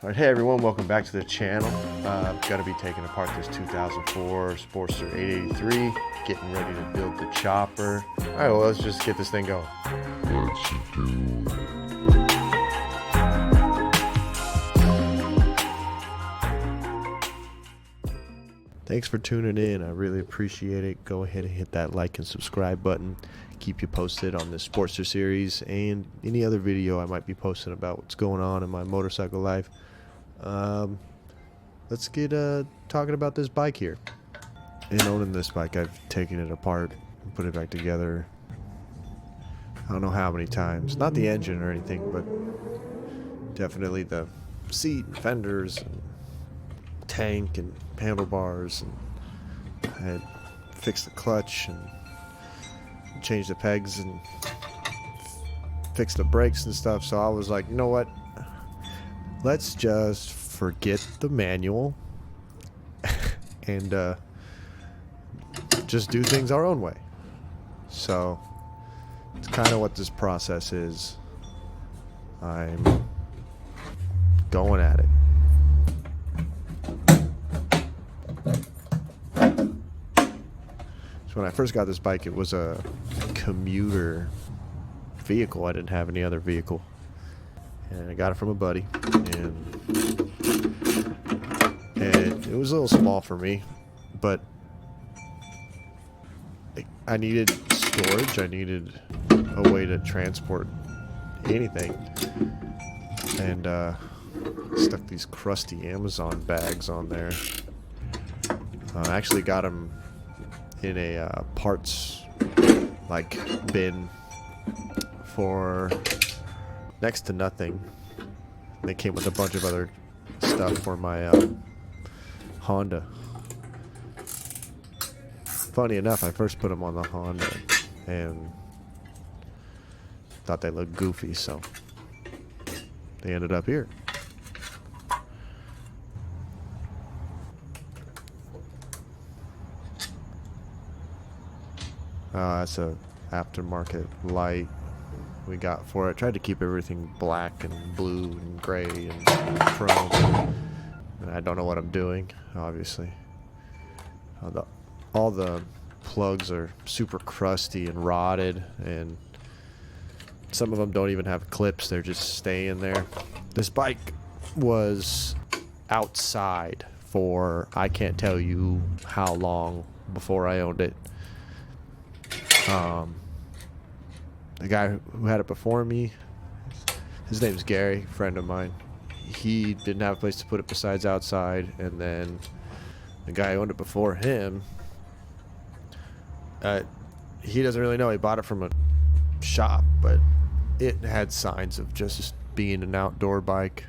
Alright, hey everyone, welcome back to the channel. Going to be taking apart this 2004 Sportster 883, getting ready to build the chopper. Alright, well, let's just get this thing going. Let's do it. Thanks for tuning in. I really appreciate it. Go ahead and hit that like and subscribe button. Keep you posted on this Sportster series and any other video I might be posting about what's going on in my motorcycle life. Let's get talking about this bike here. In owning this bike, I've taken it apart and put it back together. I don't know how many times. Not the engine or anything, but definitely the seat and fenders and tank and handlebars, and I had fixed the clutch and changed the pegs and fixed the brakes and stuff. So I was like, you know what, let's just forget the manual and just do things our own way. So it's kind of what this process is. I'm going at it. When I first got this bike, it was a commuter vehicle. I didn't have any other vehicle, and I got it from a buddy, and it was a little small for me, but I needed storage. I needed a way to transport anything, and stuck these crusty Amazon bags on there. I actually got them in a parts bin for next to nothing. They came with a bunch of other stuff for my Honda. Funny enough, I first put them on the Honda and thought they looked goofy, so they ended up here. That's a aftermarket light we got for it. Tried to keep everything black and blue and gray and chrome. And I don't know what I'm doing, obviously. All the plugs are super crusty and rotted, and some of them don't even have clips. They're just staying there. This bike was outside for I can't tell you how long before I owned it. The guy who had it before me, his name's Gary, a friend of mine. He didn't have a place to put it besides outside, and then the guy who owned it before him, he doesn't really know. He bought it from a shop, but it had signs of just being an outdoor bike.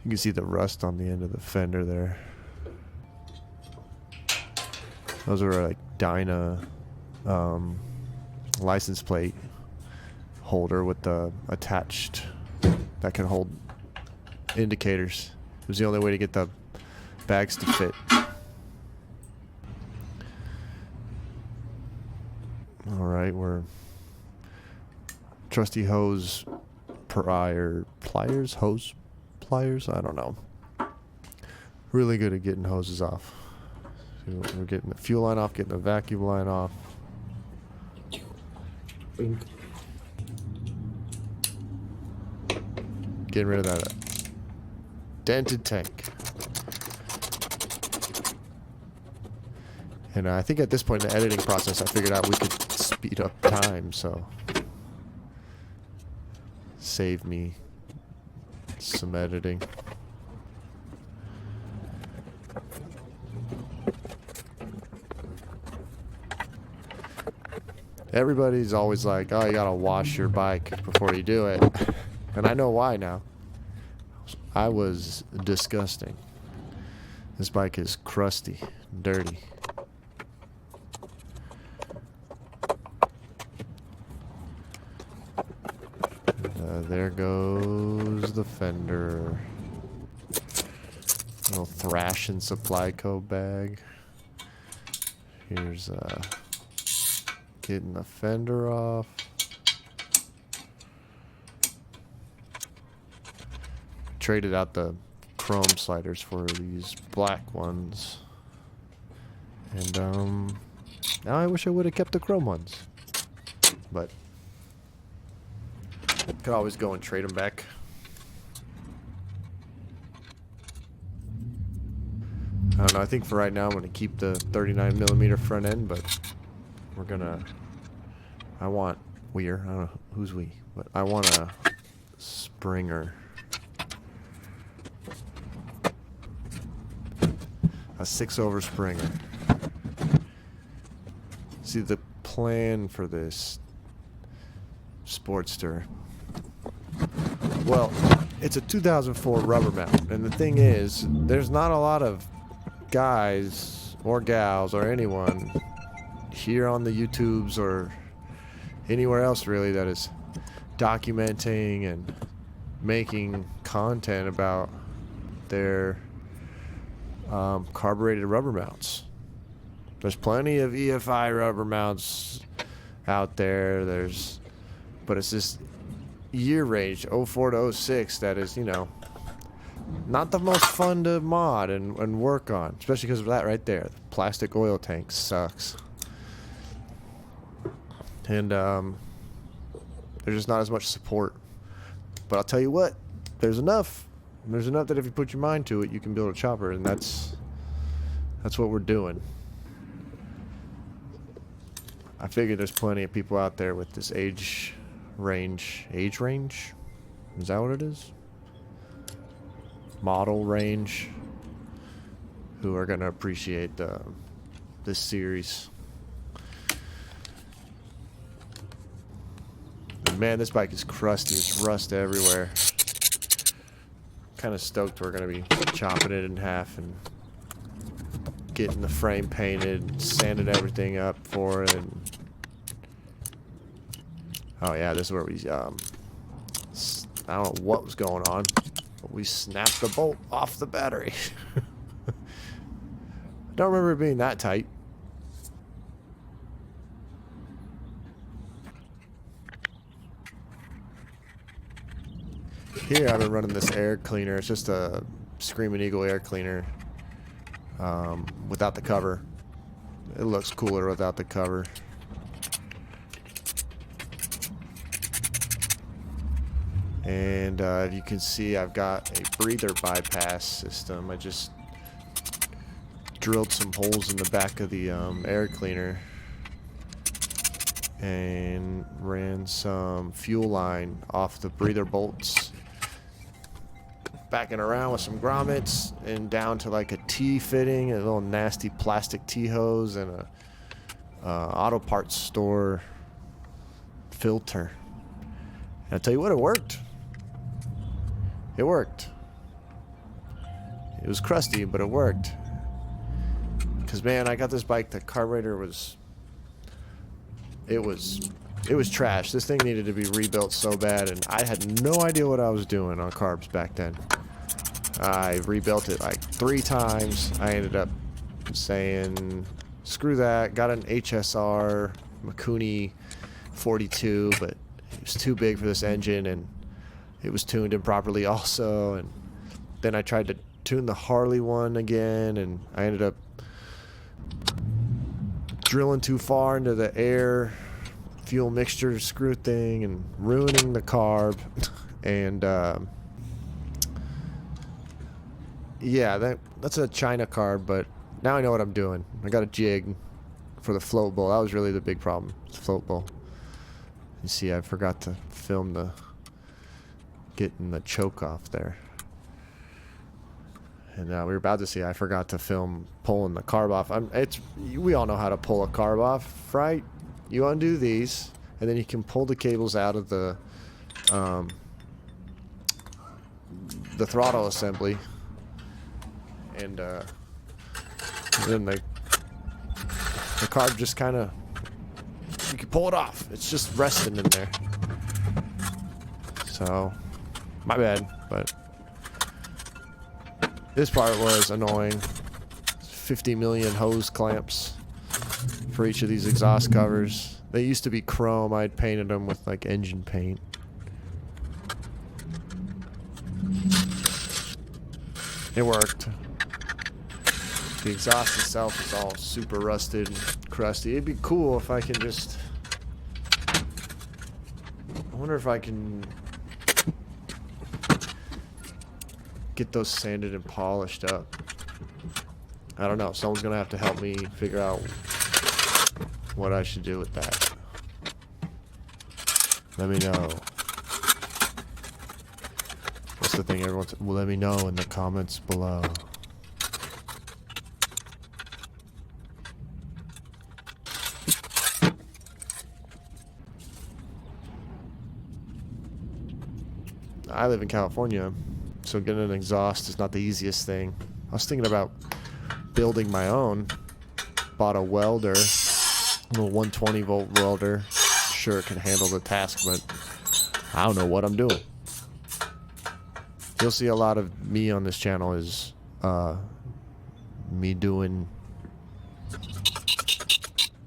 You can see the rust on the end of the fender there. Those are like Dyna license plate holder with the attached that can hold indicators. It was the only way to get the bags to fit. Alright, we're trusty hose pliers, I don't know. Really good at getting hoses off. We're getting the fuel line off, getting the vacuum line off. Getting rid of that dented tank. And I think at this point in the editing process, I figured out we could speed up time, so save me some editing. Everybody's always like, oh, you gotta wash your bike before you do it. And I know why now. I was disgusting. This bike is crusty, dirty. There goes the fender. Little Thrash and Supply Co. bag. Here's getting the fender off. traded out the chrome sliders for these black ones. And now I wish I would have kept the chrome ones. But could always go and trade them back. I don't know, I think for right now I'm going to keep the 39mm front end, but we're going to... I want... I don't know who's we, but I want a Springer. A 6-over Springer. See, the plan for this Sportster... Well, it's a 2004 rubber mount, and the thing is, there's not a lot of guys or gals or anyone here on the YouTubes or anywhere else really that is documenting and making content about their carbureted rubber mounts. There's plenty of EFI rubber mounts out there. But it's this year range 04 to 06 that is, you know, not the most fun to mod and work on, especially because of that right there. The plastic oil tank sucks. And there's just not as much support. But I'll tell you what, there's enough. There's enough that if you put your mind to it, you can build a chopper, and that's what we're doing. I figure there's plenty of people out there with this age range. Age range? Is that what it is? Model range, who are going to appreciate this series. And man, this bike is crusty. It's rust everywhere. Kind of stoked we're going to be chopping it in half and getting the frame painted and sanding everything up for it. And oh yeah, this is where we I don't know what was going on. We snapped the bolt off the battery. I don't remember it being that tight. Here I've been running this air cleaner. It's just a Screaming Eagle air cleaner without the cover. It looks cooler without the cover. And if you can see, I've got a breather bypass system. I just drilled some holes in the back of the air cleaner and ran some fuel line off the breather bolts, backing around with some grommets and down to like a T fitting, a little nasty plastic T hose, and a auto parts store filter. And I'll tell you what, it worked. It worked. It was crusty, but it worked. Because man, I got this bike, the carburetor was trash. This thing needed to be rebuilt so bad, and I had no idea what I was doing on carbs back then. I rebuilt it like 3 times. I ended up saying, screw that. Got an HSR Mikuni 42, but it was too big for this engine, and it was tuned improperly also. And then I tried to tune the Harley one again, and I ended up drilling too far into the air fuel mixture screw thing and ruining the carb. And yeah, that's a China carb, but now I know what I'm doing. I got a jig for the float bowl. That was really the big problem, the float bowl. You see, I forgot to film getting the choke off there. And we were about to see, I forgot to film pulling the carb off. We all know how to pull a carb off, right? You undo these, and then you can pull the cables out of the throttle assembly, and then the carb just kind of, you can pull it off. It's just resting in there. So, my bad, but this part was annoying. 50 million hose clamps for each of these exhaust covers. They used to be chrome. I'd painted them with like engine paint. It worked. The exhaust itself is all super rusted and crusty. It'd be cool if I can just... I wonder if I can get those sanded and polished up. I don't know. Someone's gonna have to help me figure out what I should do with that. Let me know. What's the thing everyone's... Well, let me know in the comments below. I live in California, so getting an exhaust is not the easiest thing. I was thinking about building my own. Bought a welder, a little 120 volt welder. Sure, it can handle the task, but I don't know what I'm doing. You'll see a lot of me on this channel is me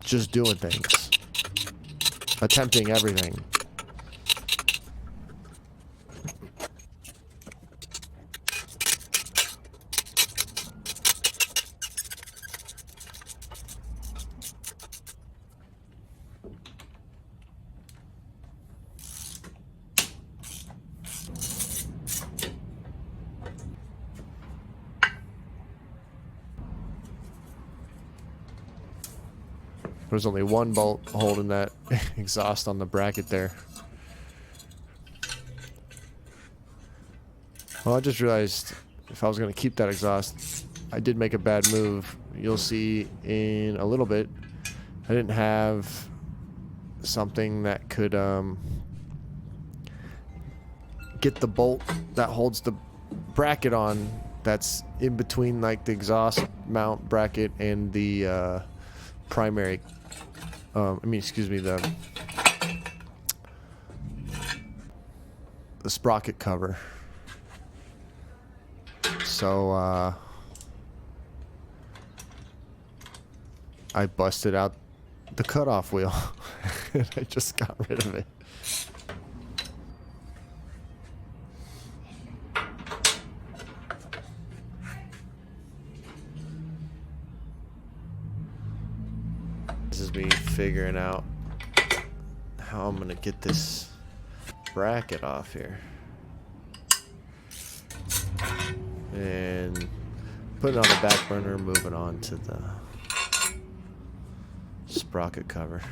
just doing things, attempting everything. There's only one bolt holding that exhaust on the bracket there. Well, I just realized if I was going to keep that exhaust, I did make a bad move. You'll see in a little bit, I didn't have something that could get the bolt that holds the bracket on, that's in between like the exhaust mount bracket and the primary the sprocket cover. So I busted out the cutoff wheel and I just got rid of it. This is me figuring out how I'm gonna get this bracket off here. And putting it on the back burner, moving on to the sprocket cover.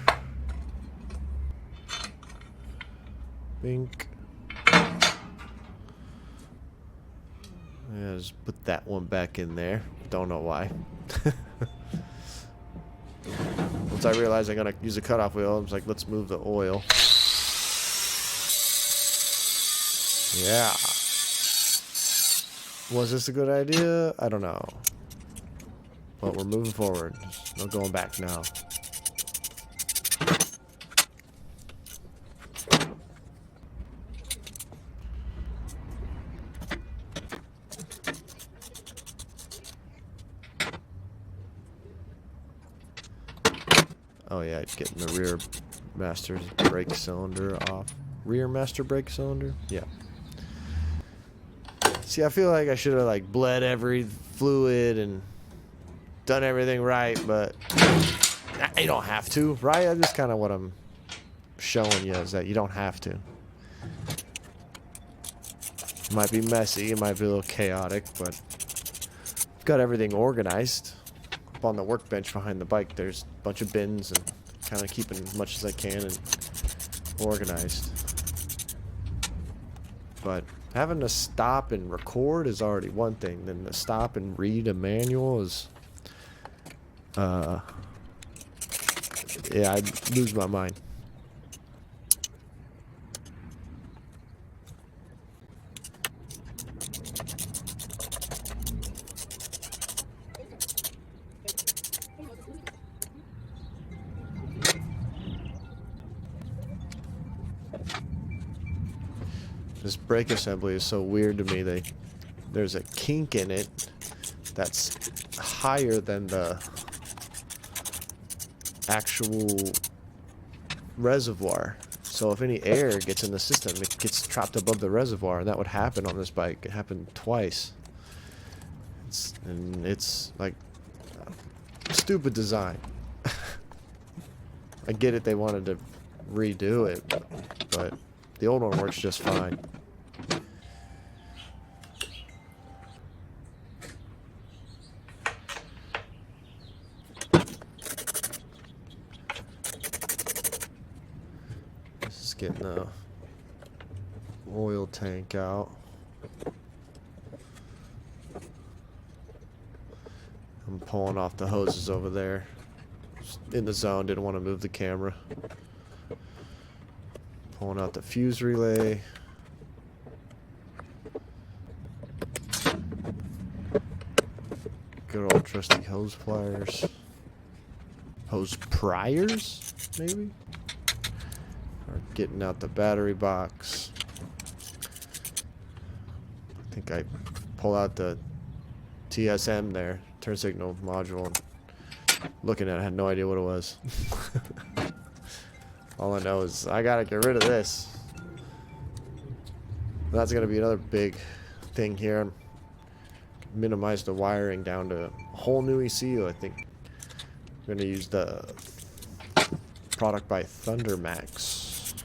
Bink. Yeah, just put that one back in there. Don't know why. Once I realized I'm gonna use a cutoff wheel, I was like, let's move the oil. Yeah. Was this a good idea? I don't know. But we're moving forward. There's no going back now. Oh yeah, getting the rear master brake cylinder off. Rear master brake cylinder? Yeah. See, I feel like I should have like bled every fluid and done everything right, but you don't have to, right? That's just kind of what I'm showing you, is that you don't have to. It might be messy, it might be a little chaotic, but I've got everything organized. Up on the workbench behind the bike, there's a bunch of bins and kind of keeping as much as I can and organized. But having to stop and record is already one thing. Then to stop and read a manual is, yeah, I'd lose my mind. This brake assembly is so weird to me. There's a kink in it that's higher than the actual reservoir. So if any air gets in the system, it gets trapped above the reservoir, and that would happen on this bike. It happened twice. It's like stupid design. I get it, they wanted to redo it, but the old one works just fine. Just getting the oil tank out. I'm pulling off the hoses over there. Just in the zone, didn't want to move the camera. Pulling out the fuse relay. Good old trusty hose pliers. Hose priers, maybe? Or getting out the battery box. I think I pull out the TSM there, turn signal module, and looking at it, I had no idea what it was. All I know is I gotta get rid of this. That's gonna be another big thing here. Minimize the wiring down to a whole new ECU. I think I'm gonna use the product by Thundermax.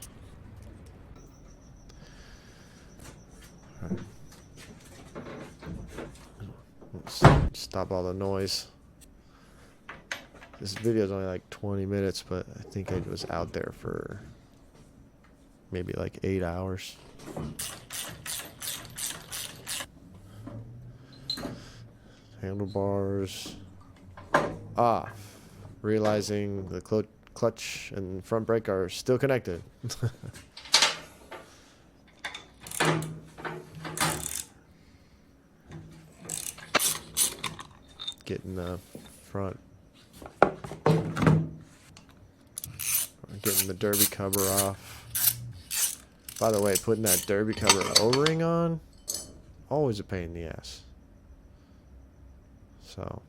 Alright. Let's stop all the noise. This video is only like 20 minutes, but I think I was out there for maybe like 8 hours. Handlebars off. Realizing the clutch and front brake are still connected. Getting the front. Getting the derby cover off. By the way, putting that derby cover and O-ring on, always a pain in the ass. So,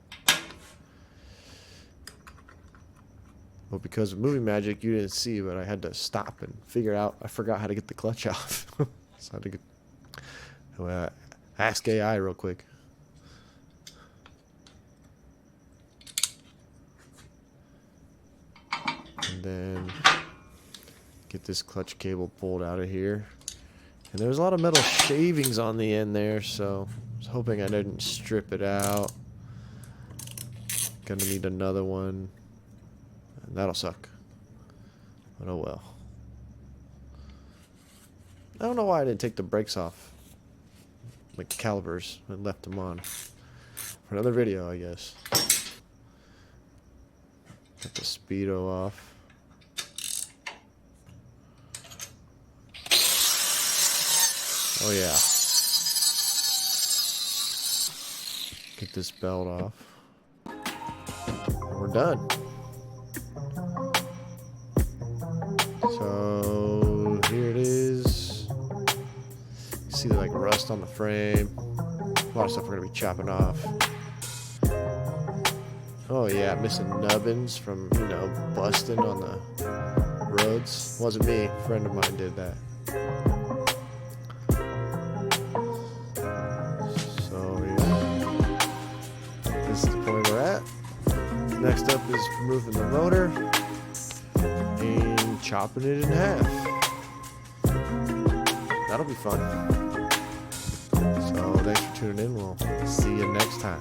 well, because of movie magic, you didn't see, but I had to stop and figure out. I forgot how to get the clutch off, so I had to get, ask AI real quick. And then get this clutch cable pulled out of here. And there's a lot of metal shavings on the end there, so I was hoping I didn't strip it out. Gonna need another one. And that'll suck. But oh well. I don't know why I didn't take the brakes off. Like the calipers, and left them on. For another video, I guess. Got the speedo off. Oh yeah. Get this belt off. And we're done. So here it is. You see the like rust on the frame. A lot of stuff we're gonna be chopping off. Oh yeah, missing nubbins from, you know, busting on the roads. Wasn't me, a friend of mine did that. So yeah, this is the point we're at. Next up is removing the motor and chopping it in half. That'll be fun. So thanks for tuning in. We'll see you next time.